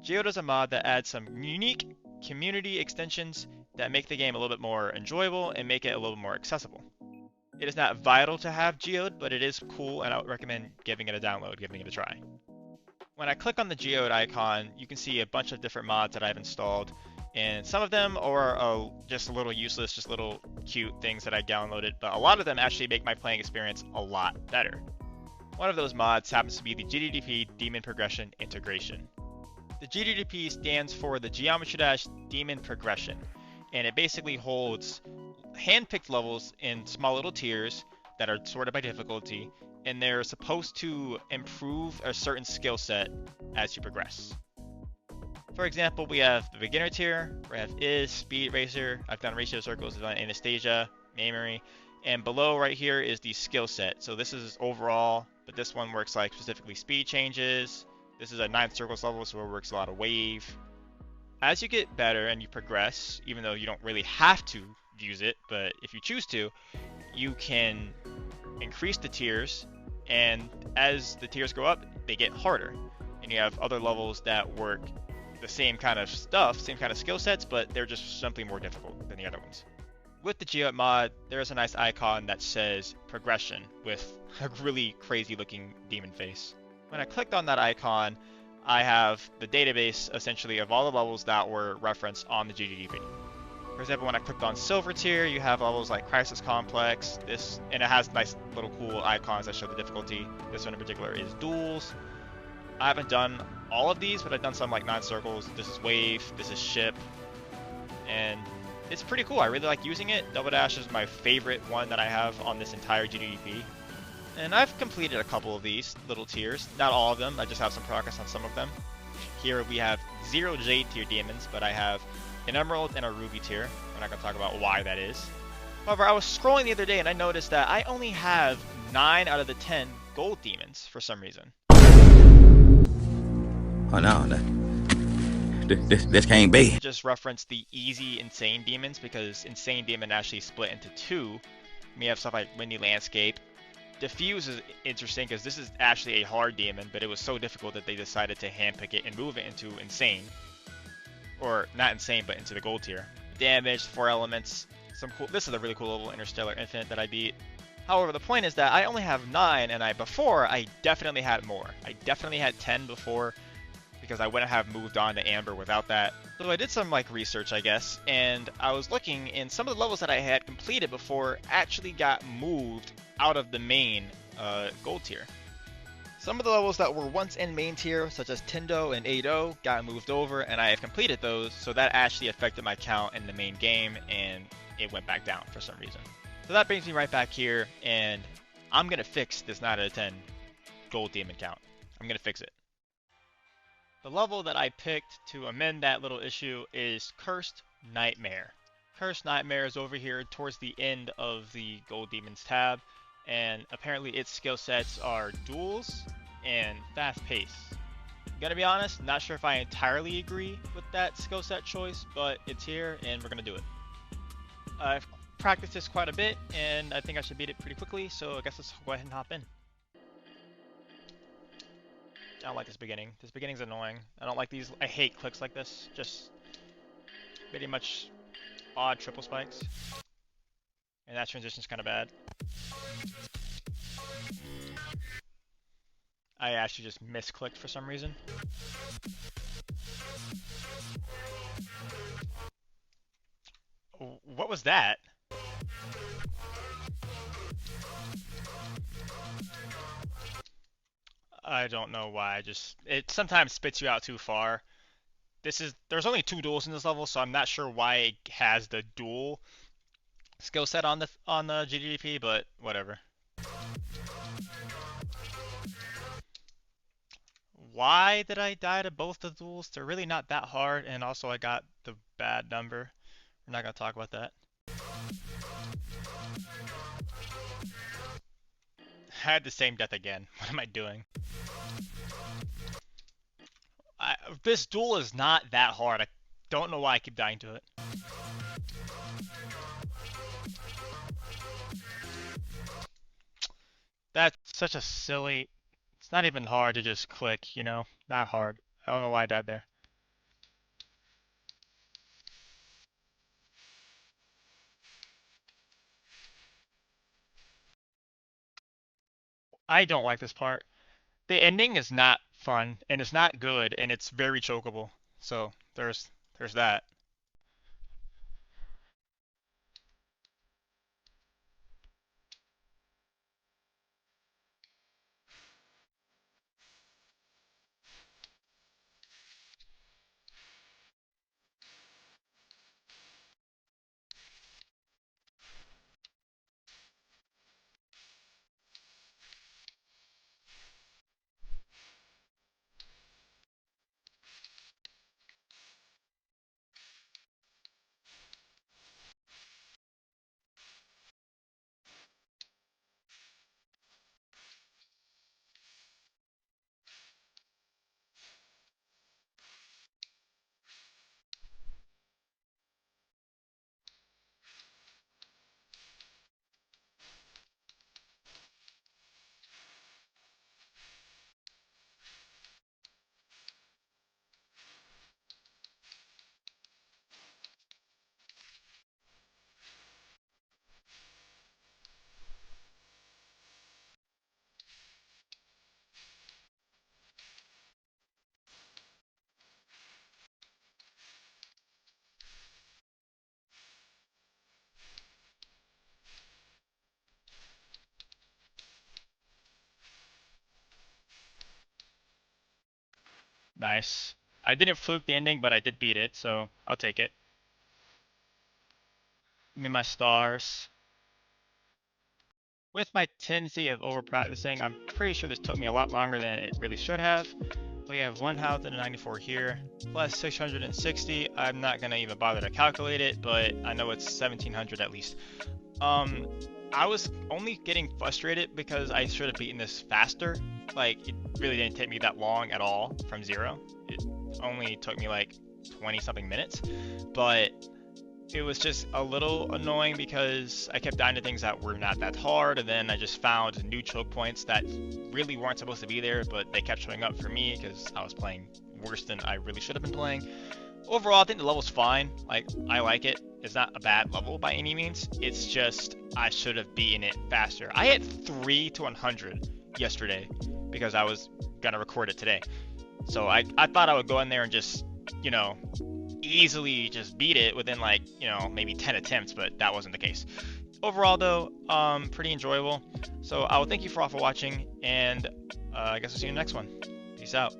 Geode is a mod that adds some unique community extensions that make the game a little bit more enjoyable and make it a little more accessible. It is not vital to have Geode, but it is cool and I would recommend giving it a download, giving it a try. When I click on the Geode icon, you can see a bunch of different mods that I've installed, and some of them are just a little useless, just little cute things that I downloaded, but a lot of them actually make my playing experience a lot better. One of those mods happens to be the GDDP Daemon Progression Integration. The GDDP stands for the Geometry Dash Daemon Progression, and it basically holds hand-picked levels in small little tiers that are sorted by difficulty, and they're supposed to improve a certain skill set as you progress. For example, we have the beginner tier, we have Speed Racer, I've done Ratio Circles, I've done Anastasia, Memory, and below right here is the skill set. So this is overall, but this one works like specifically speed changes. This is a 9th circles level, so it works a lot of wave. As you get better and you progress, even though you don't really have to use it, but if you choose to, you can increase the tiers, and as the tiers go up, they get harder. And you have other levels that work the same kind of stuff, same kind of skill sets, but they're just simply more difficult than the other ones. With the Geode mod, there's a nice icon that says progression with a really crazy looking demon face. When I clicked on that icon, I have the database essentially of all the levels that were referenced on the GDDP. For example, when I clicked on Silver Tier, you have levels like Crisis Complex, and it has nice little cool icons that show the difficulty. This one in particular is Duels. I haven't done all of these, but I've done some like 9 circles. This is Wave, this is Ship, and it's pretty cool. I really like using it. Double Dash is my favorite one that I have on this entire GDDP. And I've completed a couple of these little tiers. Not all of them, I just have some progress on some of them. Here we have 0 Jade tier demons, but I have an Emerald and a Ruby tier. We're not going to talk about why that is. However, I was scrolling the other day and I noticed that I only have 9 out of the 10 gold demons for some reason. Oh no, this can't be. Just reference the easy Insane demons because Insane demon actually split into 2. We have stuff like Windy Landscape. Diffuse is interesting because this is actually a hard demon, but it was so difficult that they decided to handpick it and move it into Insane. Or not Insane, but into the gold tier. Damage, 4 elements, some cool. This is a really cool level, Interstellar Infinite, that I beat. However, the point is that I only have 9, and before I definitely had more. I definitely had 10 before, because I wouldn't have moved on to Amber without that. So I did some like research, I guess, and I was looking, and some of the levels that I had completed before actually got moved out of the main gold tier. Some of the levels that were once in main tier, such as Tindo and 8-0, got moved over, and I have completed those, so that actually affected my count in the main game, and it went back down for some reason. So that brings me right back here, and I'm going to fix this 9 out of 10 gold demon count. I'm going to fix it. The level that I picked to amend that little issue is Cursed Nightmare. Cursed Nightmare is over here towards the end of the Gold Demons tab, and apparently its skill sets are Duels and Fast Pace. Gonna be honest, not sure if I entirely agree with that skill set choice, but it's here and we're gonna do it. I've practiced this quite a bit and I think I should beat it pretty quickly, so I guess let's go ahead and hop in. I don't like this beginning. This beginning's annoying. I don't like these. I hate clicks like this. Just pretty much odd triple spikes. And that transition's kind of bad. I actually just misclicked for some reason. What was that? I don't know why. It sometimes spits you out too far. There's only 2 duels in this level, so I'm not sure why it has the dual skill set on the GDDP, but whatever. Why did I die to both the duels? They're really not that hard, and also I got the bad number. We're not gonna talk about that. I had the same death again. What am I doing? This duel is not that hard. I don't know why I keep dying to it. That's such a silly... It's not even hard to just click, you know? Not hard. I don't know why I died there. I don't like this part. The ending is not fun, and it's not good, and it's very chokeable. So there's that. Nice. I didn't fluke the ending, but I did beat it, so I'll take it. Give me my stars. With my tendency of over practicing, I'm pretty sure this took me a lot longer than it really should have. We have 1094 here, plus 660. I'm not gonna even bother to calculate it, but I know it's 1700 at least. Um, I was only getting frustrated because I should have beaten this faster. Like, it really didn't take me that long at all from zero. It only took me like 20 something minutes, but it was just a little annoying because I kept dying to things that were not that hard, and then I just found new choke points that really weren't supposed to be there, but they kept showing up for me because I was playing worse than I really should have been playing. Overall, I think the level's fine. Like, I like it. It's not a bad level by any means. It's just I should have beaten it faster. I hit 3 to 100 yesterday because I was gonna record it today. So I thought I would go in there and just, you know, easily just beat it within like, maybe 10 attempts, but that wasn't the case. Overall though, pretty enjoyable. So I will thank you for all for watching, and I guess I'll see you in the next one. Peace out.